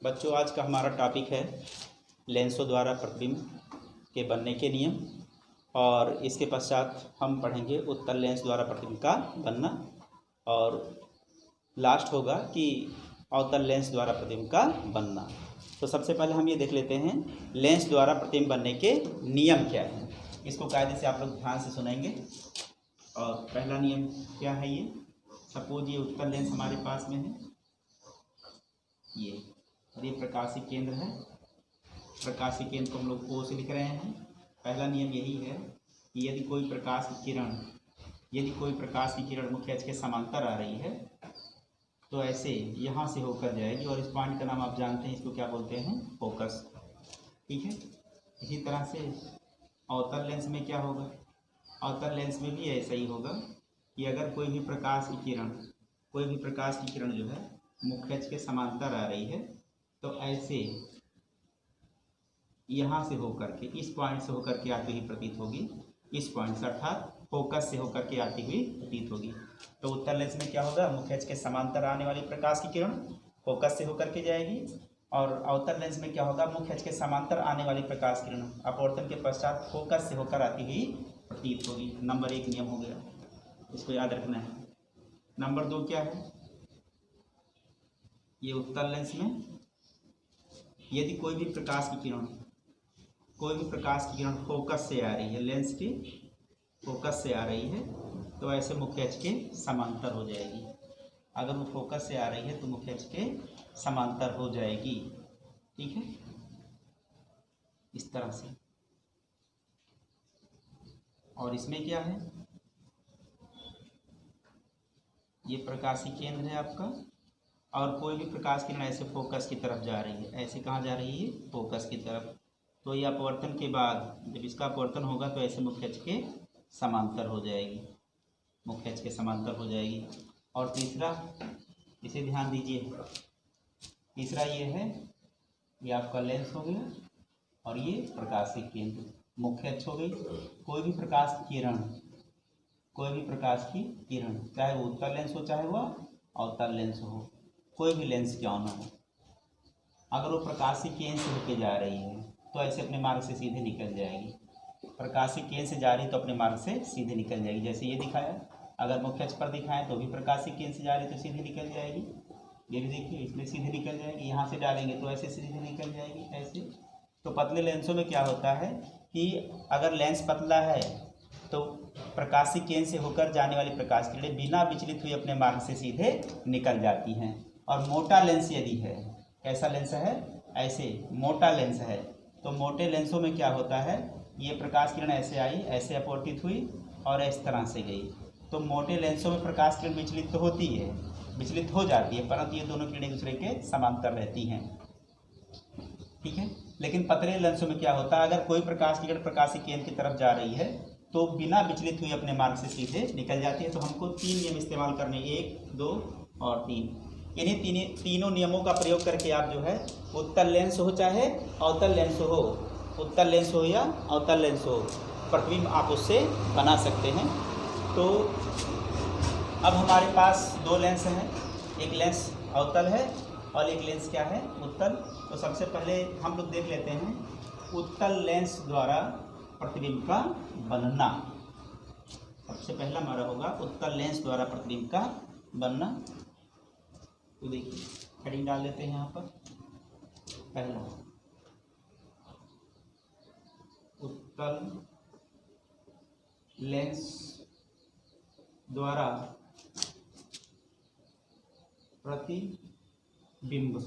बच्चों, आज का हमारा टॉपिक है लेंसों द्वारा प्रतिबिंब के बनने के नियम। और इसके पश्चात हम पढ़ेंगे उत्तल लेंस द्वारा प्रतिबिंब का बनना, और लास्ट होगा कि अवतल लेंस द्वारा प्रतिबिंब का बनना। तो सबसे पहले हम ये देख लेते हैं लेंस द्वारा प्रतिबिंब बनने के नियम क्या हैं। इसको कायदे से आप लोग ध्यान से सुनेंगे। और पहला नियम क्या है, ये सपोज ये उत्तल लेंस हमारे पास में है, ये और ये प्रकाशीय केंद्र है। प्रकाशीय केंद्र को हम लोग O से लिख रहे हैं। पहला नियम यही है कि यदि कोई प्रकाश की किरण मुख्य अक्ष के समांतर आ रही है तो ऐसे यहाँ से होकर जाएगी, और इस पॉइंट का नाम आप जानते हैं, इसको क्या बोलते हैं, फोकस। ठीक है। इसी तरह से अवतल लेंस में क्या होगा, अवतल लेंस में भी ऐसा ही होगा कि अगर कोई भी प्रकाश की किरण जो है मुख्य अक्ष के समांतर आ रही है तो ऐसे यहाँ से होकर के, इस पॉइंट से होकर के आती हुई प्रतीत होगी, इस पॉइंट से अर्थात फोकस से होकर के आती हुई प्रतीत होगी। तो उत्तल लेंस में क्या होगा, मुख्य अक्ष के समांतर आने वाली प्रकाश की किरण फोकस से होकर के जाएगी, और अवतल लेंस में क्या होगा, मुख्य अक्ष के समांतर आने वाली प्रकाश किरण अपवर्तन के पश्चात फोकस से होकर आती हुई प्रतीत होगी। नंबर 1 नियम हो गया, इसको याद रखना है। नंबर 2 क्या है, ये उत्तल लेंस में यदि कोई भी प्रकाश की किरण फोकस से आ रही है, लेंस की फोकस से आ रही है तो ऐसे मुख्य अक्ष के समांतर हो जाएगी। अगर वो फोकस से आ रही है तो मुख्य अक्ष के समांतर हो जाएगी। ठीक है, इस तरह से। और इसमें क्या है, ये प्रकाशीय केंद्र है आपका, और कोई भी प्रकाश किरण ऐसे फोकस की तरफ जा रही है। ऐसे कहाँ जा रही है, फोकस की तरफ। तो ये अपवर्तन के बाद जब इसका अपवर्तन होगा तो ऐसे मुख्य अक्ष के समांतर हो जाएगी, मुख्य अक्ष के समांतर हो जाएगी। और तीसरा, इसे ध्यान दीजिए, तीसरा ये है, ये आपका लेंस हो गया, और ये प्रकाशीय केंद्र मुख्य अक्ष हो गई। कोई भी प्रकाश की किरण चाहे वो उत्तल लेंस हो चाहे वह अवतल लेंस हो, कोई भी लेंस क्यों ना हो, अगर वो प्रकाशीय केंद्र से होकर जा रही है तो ऐसे अपने मार्ग से सीधे निकल जाएगी। प्रकाशीय केंद्र से जा रही तो अपने मार्ग से सीधे निकल जाएगी। जैसे ये दिखाया, अगर मुख्य अक्ष पर दिखाएं तो भी प्रकाशीय केंद्र से जा रही तो सीधे निकल जाएगी। ये भी देखिए, इसमें सीधे निकल जाएगी। यहाँ से डालेंगे तो ऐसे सीधे निकल जाएगी, ऐसे। तो पतले लेंसों में क्या होता है कि अगर लेंस पतला है तो प्रकाशीय केंद्र से होकर जाने वाली प्रकाश किरणें बिना विचलित हुए अपने मार्ग से सीधे निकल जाती हैं। और मोटा लेंस यदि है, कैसा लेंस है, ऐसे मोटा लेंस है, तो मोटे लेंसों में क्या होता है, ये प्रकाश किरण ऐसे आई, ऐसे अपवर्तित हुई और इस तरह से गई। तो मोटे लेंसों में प्रकाश किरण विचलित तो होती है, विचलित हो जाती है, परंतु ये दोनों किरणें एक दूसरे के समांतर रहती हैं। ठीक है। लेकिन पतले लेंसों में क्या होता है, अगर कोई प्रकाश की किरण प्रकाशीय केंद्र की तरफ जा रही है तो बिना विचलित हुए अपने मार्ग से सीधे निकल जाती है। तो हमको 3 नियम इस्तेमाल करने, 1, 2 और 3। इन्हीं तीनों नियमों का प्रयोग करके आप जो है उत्तल लेंस हो चाहे अवतल लेंस हो, उत्तल लेंस हो या अवतल लेंस हो, प्रतिबिंब आप उससे बना सकते हैं। तो अब हमारे पास 2 लेंस हैं, एक लेंस अवतल है और एक लेंस क्या है, उत्तल। तो सबसे पहले हम लोग देख लेते हैं उत्तल लेंस द्वारा प्रतिबिंब का बनना। सबसे पहला हमारा होगा उत्तल लेंस द्वारा प्रतिबिंब का बनना। तो देखिए, हेडिंग डाल देते हैं यहाँ पर। पहला, उत्तल लेंस द्वारा प्रतिबिंब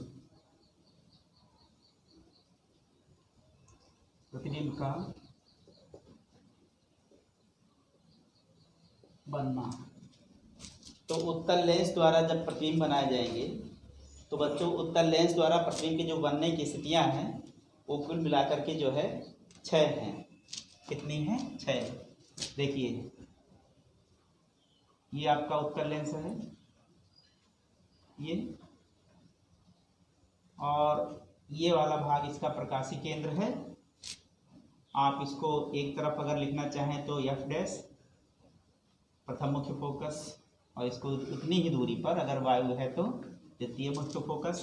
का बनना। तो उत्तल लेंस द्वारा जब प्रतिबिंब बनाए जाएंगे तो बच्चों, उत्तल लेंस द्वारा प्रतिबिंब के जो बनने की स्थितियां हैं वो कुल मिलाकर के जो है 6 हैं। कितनी हैं, 6। देखिए, ये आपका उत्तल लेंस है, ये, और ये वाला भाग इसका प्रकाशीय केंद्र है। आप इसको एक तरफ अगर लिखना चाहें तो F' प्रथम मुख्य फोकस, और इसको उतनी ही दूरी पर अगर वायु है तो द्वितीय मुख्य फोकस,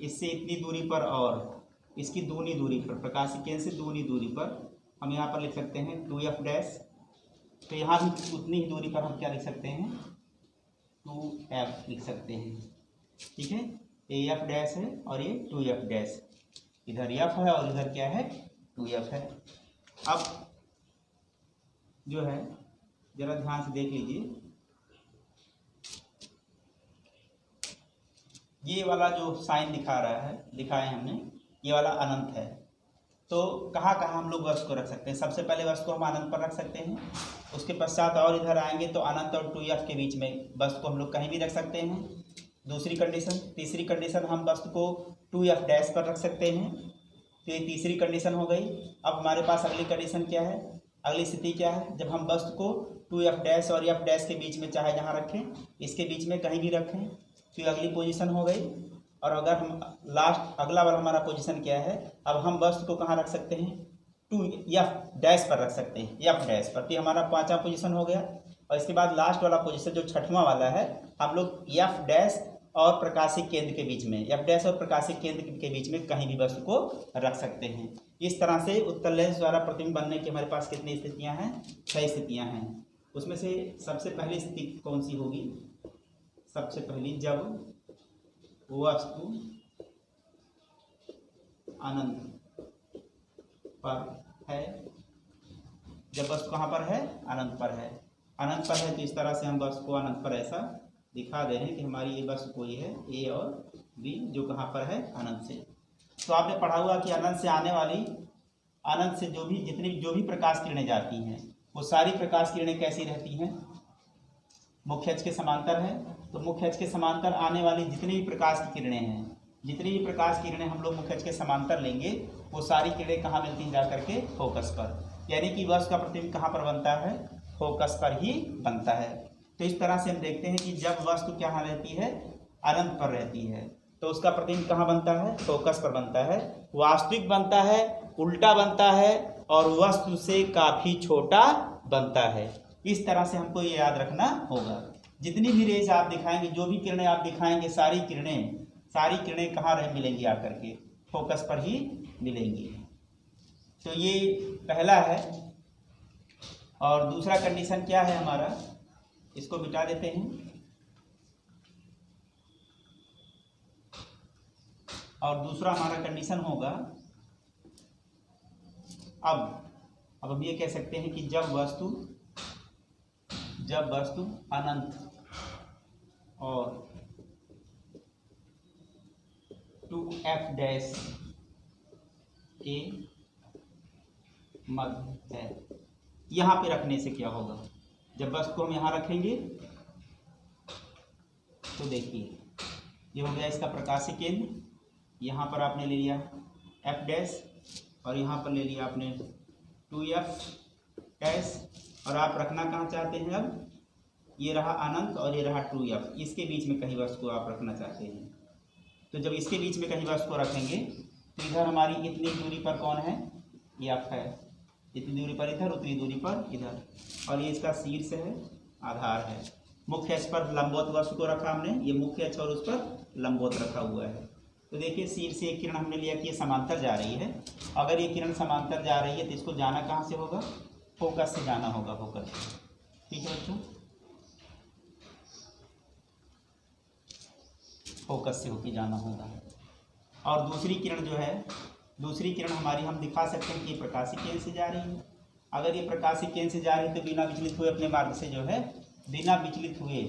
इससे इतनी दूरी पर और इसकी दूनी दूरी पर, प्रकाशीय केंद्र से दूनी दूरी पर हम यहाँ पर लिख सकते हैं 2f डैश। तो यहाँ भी उतनी ही दूरी पर हम क्या लिख सकते हैं, 2f लिख सकते हैं। ठीक है, ये f डैश है और ये 2f डैश, इधर f है और इधर क्या है 2f है। अब जो है जरा ध्यान से देख लीजिए, ये वाला जो साइन दिखा रहा है, दिखाए हमने, ये वाला अनंत है। तो कहाँ कहाँ हम लोग वस्तु को रख सकते हैं? सबसे पहले वस्तु को हम अनंत पर रख सकते हैं, उसके पश्चात और इधर आएंगे तो अनंत और 2f के बीच में वस्तु को हम लोग कहीं भी रख सकते हैं, दूसरी कंडीशन। तीसरी कंडीशन, हम वस्तु को 2f डैश पर रख सकते हैं। तो ये तीसरी कंडीशन हो गई। अब हमारे पास अगली कंडीशन क्या है, अगली स्थिति क्या है, जब हम वस्तु को 2f डैश और f डैश के बीच में चाहे जहाँ रखें, इसके बीच में कहीं भी रखें, तो ये अगली पोजीशन हो गई। और अगर हम लास्ट अगला वाला हमारा पोजीशन क्या है, अब हम वस्तु को कहाँ रख सकते हैं, 2f डैश पर रख सकते हैं, f डैश पर। तो हमारा पांचवा पोजीशन हो गया। और इसके बाद लास्ट वाला पोजीशन जो छठवां वाला है, हम लोग f डैश और प्रकाशीय केंद्र के बीच में, f डैश और प्रकाशीय केंद्र के बीच में कहीं भी वस्तु को रख सकते हैं। इस तरह से उत्तल लेंस द्वारा प्रतिबिंब बनने की हमारे पास कितनी स्थितियाँ हैं, 6 स्थितियाँ हैं। उसमें से सबसे पहली स्थिति कौन सी होगी, सबसे पहली, जब वस्तु अनंत पर है। जब वस्तु कहाँ पर है, अनंत पर है। अनंत पर है तो इस तरह से हम वस्तु को अनंत पर ऐसा दिखा दे रहे हैं कि हमारी ये वस्तु कोई है ए और बी, जो कहाँ पर है, अनंत से। तो आपने पढ़ा हुआ कि अनंत से आने वाली, अनंत से जो भी प्रकाश किरणें जाती हैं, वो सारी प्रकाश किरणें कैसी रहती हैं, मुख्य अक्ष के समांतर है। तो मुख्य अक्ष के समांतर आने वाली जितनी भी प्रकाश की किरणें हैं, जितनी भी प्रकाश किरणें हम लोग मुख्य अक्ष के समांतर लेंगे, वो सारी किरणें कहाँ मिलती हैं, जाकर के फोकस पर। यानी कि वस्तु का प्रतिबिंब कहाँ पर बनता है, फोकस पर ही बनता है। तो इस तरह से हम देखते हैं कि जब वस्तु क्या रहती है, अनंत पर रहती है, तो उसका प्रतिबिंब कहाँ बनता है, फोकस पर बनता है। वास्तविक बनता है, उल्टा बनता है और वस्तु से काफ़ी छोटा बनता है। इस तरह से हमको ये याद रखना होगा। जितनी भी रेज आप दिखाएंगे, जो भी किरणें आप दिखाएंगे, सारी किरणें कहाँ मिलेंगी, आकर के फोकस पर ही मिलेंगी। तो ये पहला है। और दूसरा कंडीशन क्या है हमारा, इसको मिटा देते हैं। और दूसरा हमारा कंडीशन होगा, अब हम ये कह सकते हैं कि जब वस्तु अनंत और 2f डैश के मध्य है। यहाँ पे रखने से क्या होगा, जब वस्तु को हम यहाँ रखेंगे तो देखिए ये हो गया इसका प्रकाशीय केंद्र। यहाँ पर आपने ले लिया f डैश और यहाँ पर ले लिया आपने 2f डैश। और आप रखना कहाँ चाहते हैं, अब ये रहा अनंत और ये रहा 2f, इसके बीच में कहीं वस्तु को आप रखना चाहते हैं। तो जब इसके बीच में कहीं वस्तु को रखेंगे तो इधर हमारी इतनी दूरी पर कौन है, ये f है, इतनी दूरी पर इधर, उतनी दूरी पर इधर, और ये इसका शीर्ष है, आधार है। मुख्य अक्ष पर लंबवत वस्तु को रखा हमने, ये मुख्य अक्ष और उस पर लंबवत रखा हुआ है। तो देखिए शीर्ष से एक किरण हमने लिया कि ये समांतर जा रही है। अगर ये किरण समांतर जा रही है तो इसको जाना कहाँ से होगा, फोकस से जाना होगा, फोकस। ठीक है बच्चों, फोकस से होके जाना होगा। और दूसरी किरण जो है, दूसरी किरण हमारी हम दिखा सकते हैं कि ये प्रकाशीय केंद्र से जा रही है। अगर ये प्रकाशीय केंद्र से जा रही है तो बिना विचलित हुए अपने मार्ग से जो है, बिना विचलित हुए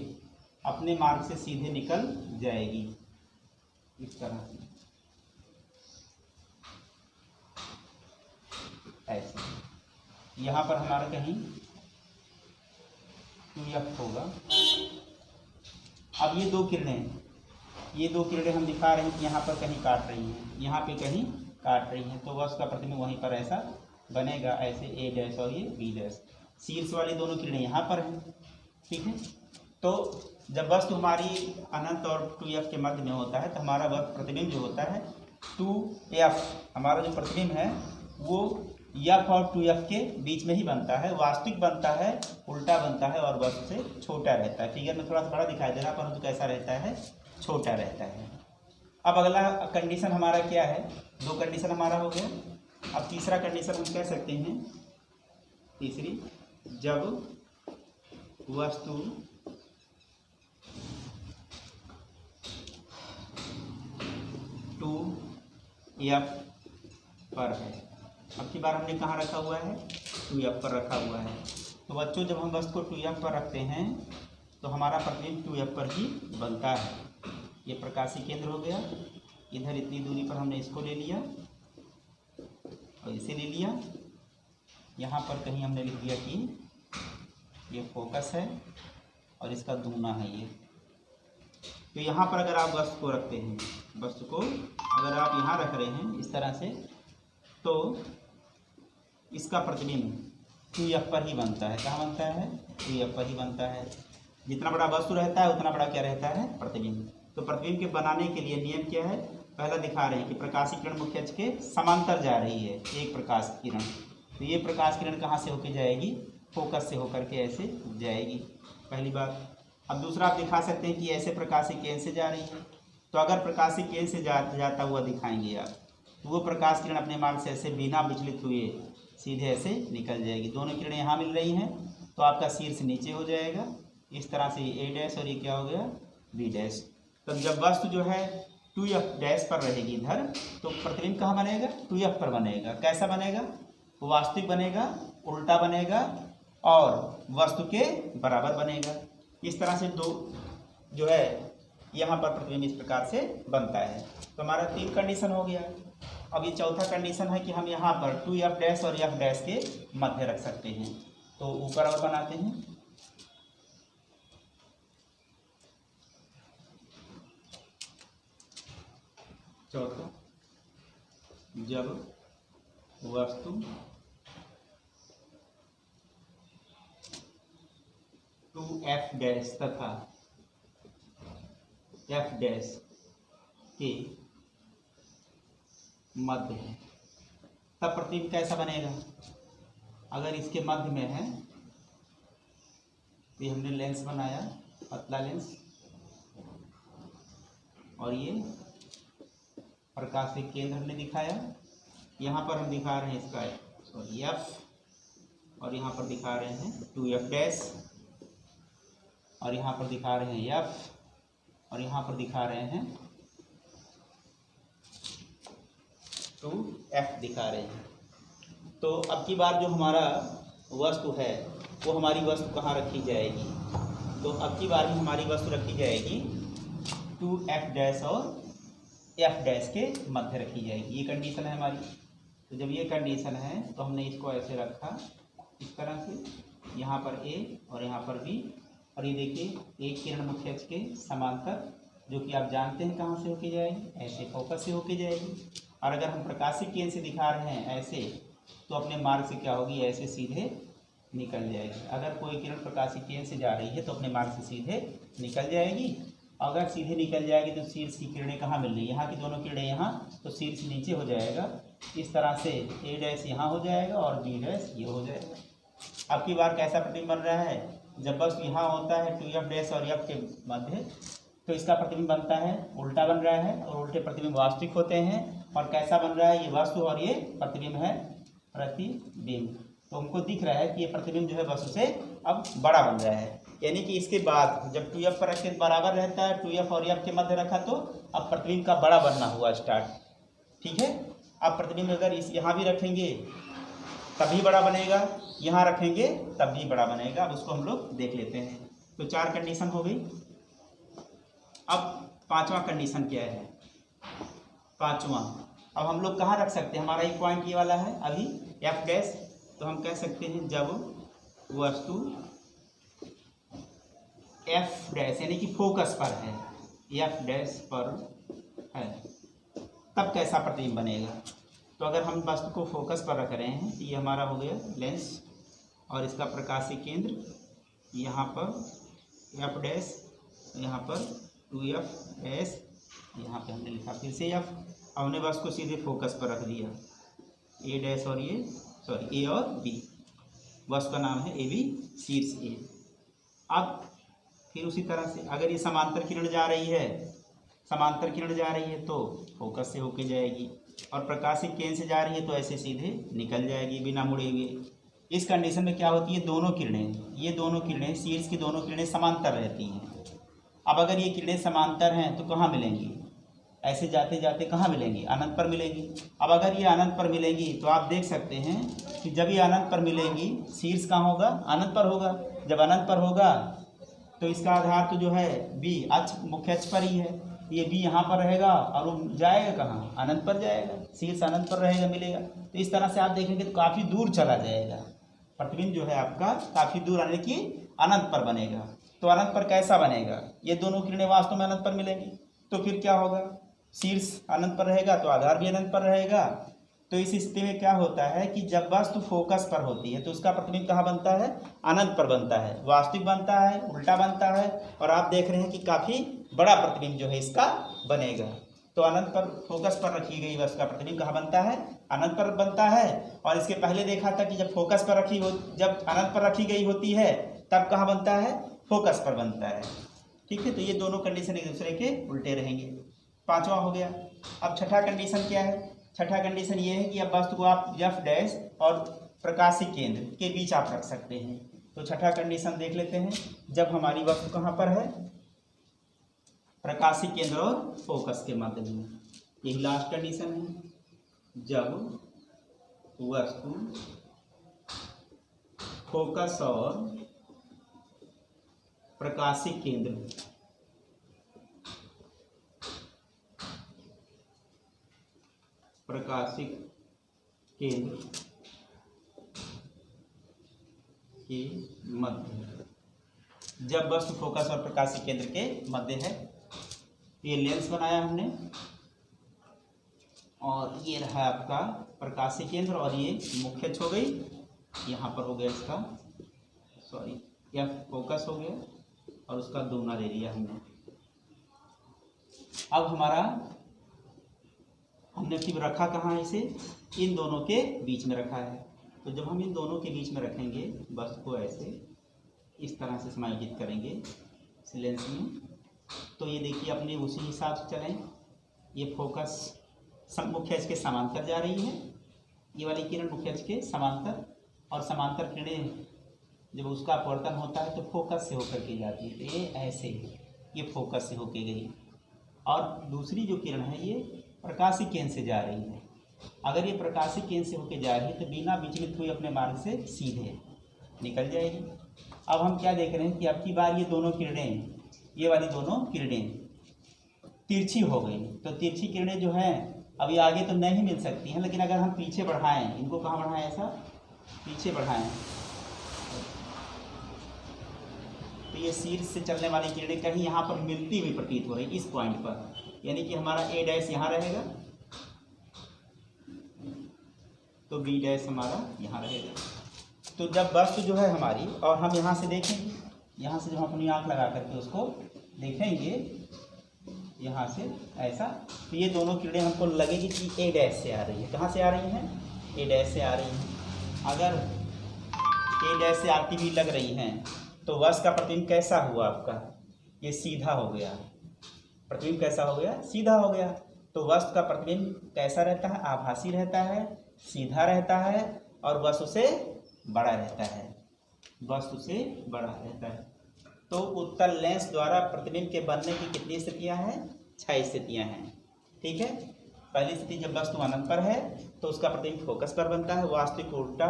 अपने मार्ग से सीधे निकल जाएगी, इस तरह से ऐसे। यहाँ पर हमारा कहीं 2f होगा। अब ये दो किरणें हम दिखा रहे हैं कि यहाँ पर कहीं काट रही हैं, यहाँ पे कहीं काट रही हैं, तो वह उसका प्रतिबिंब वहीं पर ऐसा बनेगा, ऐसे a डैश और ये b डैश। शीर्ष वाली दोनों किरणें यहाँ पर हैं। ठीक है, तो जब वस्तु हमारी अनंत और 2f के मध्य में होता है तो हमारा वह प्रतिबिंब जो होता है 2f, हमारा जो प्रतिबिंब है वो f और 2f के बीच में ही बनता है, वास्तविक बनता है, उल्टा बनता है और वस्तु से छोटा रहता है। फिगर में थोड़ा सा बड़ा दिखाई दे रहा है, परंतु कैसा रहता है, छोटा रहता है। अब अगला कंडीशन हमारा क्या है, 2 कंडीशन हमारा हो गया। अब तीसरा कंडीशन हम कह सकते हैं, तीसरी, जब वस्तु टू एफ पर है। अब की बार हमने कहाँ रखा हुआ है, 2f पर रखा हुआ है। तो बच्चों जब हम वस्तु को 2f पर रखते हैं तो हमारा प्रतिबिंब 2f पर ही बनता है। ये प्रकाशीय केंद्र हो गया, इधर इतनी दूरी पर हमने इसको ले लिया और इसे ले लिया। यहाँ पर कहीं हमने लिख दिया कि ये फोकस है और इसका दूना है ये। तो यहाँ पर अगर आप वस्तु को रखते हैं, वस्तु को अगर आप यहाँ रख रहे हैं इस तरह से, तो इसका प्रतिबिंब 2f पर ही बनता है। कहाँ बनता है, 2f पर ही बनता है। जितना बड़ा वस्तु रहता है उतना बड़ा क्या रहता है, प्रतिबिंब। तो प्रतिबिंब के बनाने के लिए नियम क्या है, पहला दिखा रहे हैं कि प्रकाशीय किरण मुख्य अक्ष के समांतर जा रही है एक प्रकाश किरण। तो ये प्रकाश किरण कहाँ से होकर जाएगी, फोकस से होकर के ऐसे जाएगी, पहली बात। अब दूसरा आप दिखा सकते हैं कि ऐसे प्रकाशीय केंद्र से जा रही है। तो अगर प्रकाशीय केंद्र से जाता हुआ दिखाएंगे आप, तो वो प्रकाश किरण अपने मार्ग से ऐसे बिना विचलित हुए सीधे ऐसे निकल जाएगी। दोनों किरणें यहाँ मिल रही हैं तो आपका शीर्ष नीचे हो जाएगा इस तरह से, ए डैश और ये क्या हो गया, बी डैश। तो जब वस्तु जो है 2f डैश पर रहेगी इधर, तो प्रतिबिंब कहाँ बनेगा, 2f पर बनेगा। कैसा बनेगा, वास्तविक बनेगा, उल्टा बनेगा और वस्तु के बराबर बनेगा। इस तरह से दो जो है यहाँ पर प्रतिबिंब इस प्रकार से बनता है। तो हमारा 3 कंडीशन हो गया। अब ये चौथा कंडीशन है कि हम यहाँ पर 2f डैश और f डैश के मध्य रख सकते हैं। तो ऊपर और बनाते हैं, चौथा, जब वस्तु 2f डैश तथा f डैश के मध्य है, तब प्रतिबिंब कैसा बनेगा। अगर इसके मध्य में है तो ये हमने लेंस बनाया, पतला लेंस, और ये प्रकाशीय केंद्र हमने दिखाया। यहाँ पर हम दिखा रहे हैं इसका f, और यहाँ पर दिखा रहे हैं 2f डैश, और यहाँ पर दिखा रहे हैं f, और यहाँ पर दिखा रहे हैं 2f दिखा रहे हैं। तो अब की बार जो हमारा वस्तु है वो हमारी वस्तु कहाँ रखी जाएगी, तो अब की बार हमारी वस्तु रखी जाएगी 2f डैश और f डैश के मध्य रखी जाएगी। ये कंडीशन है हमारी। तो जब ये कंडीशन है तो हमने इसको ऐसे रखा इस तरह से, यहाँ पर a और यहाँ पर b, और ये देखिए एक किरण मुख्य अक्ष के समांतर, जो कि आप जानते हैं कहाँ से होके जाएगी, ऐसे फोकस से होके जाएगी। और अगर हम प्रकाशीय केंद्र से दिखा रहे हैं ऐसे, तो अपने मार्ग से क्या होगी, ऐसे सीधे निकल जाएगी। अगर कोई किरण प्रकाशीय केंद्र से जा रही है तो अपने मार्ग से सीधे निकल जाएगी। अगर सीधे निकल जाएगी तो शीर्ष की किरणें कहाँ मिल रही है, यहाँ की दोनों किरणें यहाँ, तो शीर्ष नीचे हो जाएगा। इस तरह से ए डैश यहाँ हो जाएगा और बी डैश ये हो जाएगा। अब की बार कैसा प्रतिबिंब बन रहा है, जब बस यहाँ होता है 2f डैश और f के मध्य, तो इसका प्रतिबिंब बनता है उल्टा बन रहा है, और उल्टे प्रतिबिंब वास्तविक होते हैं। और कैसा बन रहा है, ये वस्तु और ये प्रतिबिंब है, प्रतिबिंब। तो हमको दिख रहा है कि ये प्रतिबिंब जो है वस्तु से अब बड़ा बन रहा है। यानी कि इसके बाद जब 2f पर रखे बराबर रहता है, 2f और f के मध्य रखा, तो अब प्रतिबिंब का बड़ा बनना हुआ स्टार्ट। ठीक है, अब प्रतिबिंब अगर इस यहाँ भी रखेंगे तभी बड़ा बनेगा, यहाँ रखेंगे तब भी बड़ा बनेगा। अब उसको हम लोग देख लेते हैं। तो 4 कंडीशन हो गई। अब 5वां कंडीशन क्या है, 5वां, अब हम लोग कहाँ रख सकते हैं, हमारा एक पॉइंट ये वाला है अभी f डैश। तो हम कह सकते हैं जब वस्तु f डैश यानी कि फोकस पर है, f डैश पर है, तब कैसा प्रतिबिंब बनेगा। तो अगर हम वस्तु को फोकस पर रख रहे हैं, ये हमारा हो गया लेंस, और इसका प्रकाशीय केंद्र यहाँ पर f डैश, यहाँ पर 2f डैश, यहाँ पे हमने लिखा फिर से f। हमने वस्तु को सीधे फोकस पर रख दिया, a डैश और ये a और b, वस्तु का नाम है ab, शीर्ष a। अब फिर उसी तरह से अगर ये समांतर किरण जा रही है समांतर किरण जा रही है तो फोकस से होके जाएगी, और प्रकाशिक केंद्र से जा रही है तो ऐसे सीधे निकल जाएगी बिना मुड़े हुए। इस कंडीशन में क्या होती है, दोनों किरणें, ये दोनों किरणें, शीर्ष की दोनों किरणें समांतर रहती हैं। अब अगर ये किरणें समांतर हैं तो कहाँ मिलेंगी, ऐसे जाते जाते कहाँ मिलेंगी, अनंत पर मिलेंगी। अब अगर ये अनंत पर मिलेंगी तो आप देख सकते हैं कि जब ये अनंत पर मिलेंगी, शीर्ष कहाँ होगा, अनंत पर होगा। जब अनंत पर होगा तो इसका आधार तो जो है बी अक्ष, मुख्य अक्ष पर ही है, ये बी यहाँ पर रहेगा और वो जाएगा कहाँ, अनंत पर जाएगा, शीर्ष अनंत पर रहेगा, मिलेगा। तो इस तरह से आप देखेंगे तो काफ़ी दूर चला जाएगा, प्रतिबिंब जो है आपका काफ़ी दूर आने की अनंत पर बनेगा। तो अनंत पर कैसा बनेगा, ये दोनों किरणें वास्तव में अनंत पर मिलेंगी, तो फिर क्या होगा, शीर्ष अनंत पर रहेगा तो आधार भी अनंत पर रहेगा। तो इस स्थिति में क्या होता है कि जब वस्तु फोकस पर होती है तो उसका प्रतिबिंब कहाँ बनता है, अनंत पर बनता है, वास्तविक बनता है, उल्टा बनता है, और आप देख रहे हैं कि काफ़ी बड़ा प्रतिबिंब जो है इसका बनेगा। तो अनंत पर फोकस पर रखी गई वस्तु का प्रतिबिंब कहाँ बनता है, अनंत पर बनता है। और इसके पहले देखा था कि जब फोकस पर जब अनंत पर रखी गई होती है तब कहाँ बनता है, फोकस पर बनता है। ठीक है, तो ये दोनों कंडीशन एक दूसरे के उल्टे रहेंगे। पांचवा हो गया। अब छठा कंडीशन क्या है, छठा कंडीशन ये है कि अब वस्तु को आप एफ डैश और प्रकाशिक केंद्र के बीच आप रख सकते हैं। तो छठा कंडीशन देख लेते हैं, जब हमारी वस्तु कहाँ पर है, प्रकाशिक केंद्र और फोकस के मध्य में, यही लास्ट कंडीशन है। जब वस्तु फोकस और प्रकाशिक केंद्र के मध्य, जब वस्तु फोकस और प्रकाशिक केंद्र के मध्य है, ये लेंस बनाया हमने और ये रहा आपका प्रकाशिक केंद्र और ये मुख्य अक्ष हो गई, यहाँ पर हो गया इसका यह फोकस हो गया और उसका दोगुना ले लिया हमने। अब हमारा हमने फिर रखा कहाँ है, इसे इन दोनों के बीच में रखा है। तो जब हम इन दोनों के बीच में रखेंगे वस्तु को ऐसे इस तरह से समायोजित करेंगे इस लेंस में, तो ये देखिए अपने उसी हिसाब से चलें। ये फोकस मुख्य अक्ष के समांतर जा रही है, ये वाली किरण मुख्य अक्ष के समांतर, और समांतर किरणें जब उसका अपवर्तन होता है तो फोकस से होकर के जाती है। तो ये ऐसे ये फोकस से होके गई, और दूसरी जो किरण है ये प्रकाशिक केंद्र से जा रही है। अगर ये प्रकाशिक केंद्र से होके जा रही है तो बिना विचलित हुए अपने मार्ग से सीधे निकल जाएगी। अब हम क्या देख रहे हैं कि अब की बार ये दोनों किरणें, ये वाली दोनों किरणें तिरछी हो गई। तो तिरछी किरणें जो हैं अभी आगे तो नहीं मिल सकती हैं, लेकिन अगर हम पीछे बढ़ाएं, इनको कहाँ बढ़ाएं, ऐसा पीछे बढ़ाएं, तो ये शीर्ष से चलने वाली किरणें कहीं यहाँ पर मिलती हुई प्रतीत हो रही इस पॉइंट पर, यानी कि हमारा ए डैश यहाँ रहेगा तो बी डैश हमारा यहाँ रहेगा। तो जब वस्तु जो है हमारी, और हम यहाँ से देखेंगे, यहाँ से जब हम अपनी आँख लगा करके उसको देखेंगे यहाँ से ऐसा, तो ये दोनों किरणें हमको लगेगी कि ए डैश से आ रही है। कहाँ से आ रही हैं, ए डैश से आ रही हैं। अगर ए डैश से आती हुई लग रही हैं तो वस्तु का प्रतिबिंब कैसा हुआ आपका, ये सीधा हो गया। प्रतिबिंब कैसा हो गया, सीधा हो गया। तो वस्तु का प्रतिबिंब कैसा रहता है, आभासी रहता है, सीधा रहता है, और वस्तु से बड़ा रहता है, वस्तु से बड़ा रहता है। तो उत्तल लेंस द्वारा प्रतिबिंब के बनने की कितनी स्थितियां हैं, 6 स्थितियां हैं। ठीक है, पहली स्थिति जब वस्तु अनंत पर है तो उसका प्रतिबिंब फोकस पर बनता है, वास्तविक उल्टा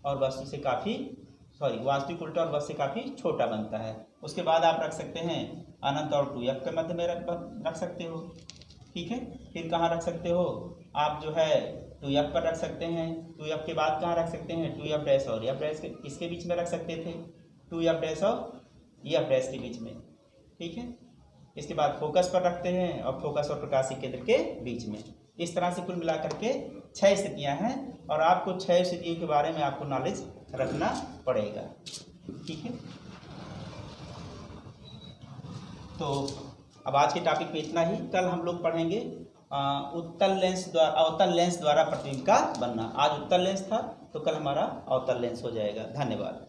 और वस्तु से वास्तविक उल्टा और वस्तु से काफ़ी छोटा बनता है। उसके बाद आप रख सकते हैं अनंत और 2f के मध्य में रख सकते हो। ठीक है, फिर कहाँ रख सकते हो आप, जो है 2f पर रख सकते हैं। 2f के बाद कहाँ रख सकते हैं, 2f डैश और f डैश इसके बीच में रख सकते थे, 2f डैश और f डैश के बीच में। ठीक है, इसके बाद फोकस पर रखते हैं और फोकस और प्रकाशिक केंद्र के बीच में। इस तरह से कुल मिलाकर के 6 स्थितियाँ हैं, और आपको 6 स्थितियों के बारे में आपको नॉलेज रखना पड़ेगा। ठीक है, तो अब आज के टॉपिक पे इतना ही। कल हम लोग पढ़ेंगे अवतल लेंस द्वारा प्रतिबिंब का बनना। आज उत्तल लेंस था तो कल हमारा अवतल लेंस हो जाएगा। धन्यवाद।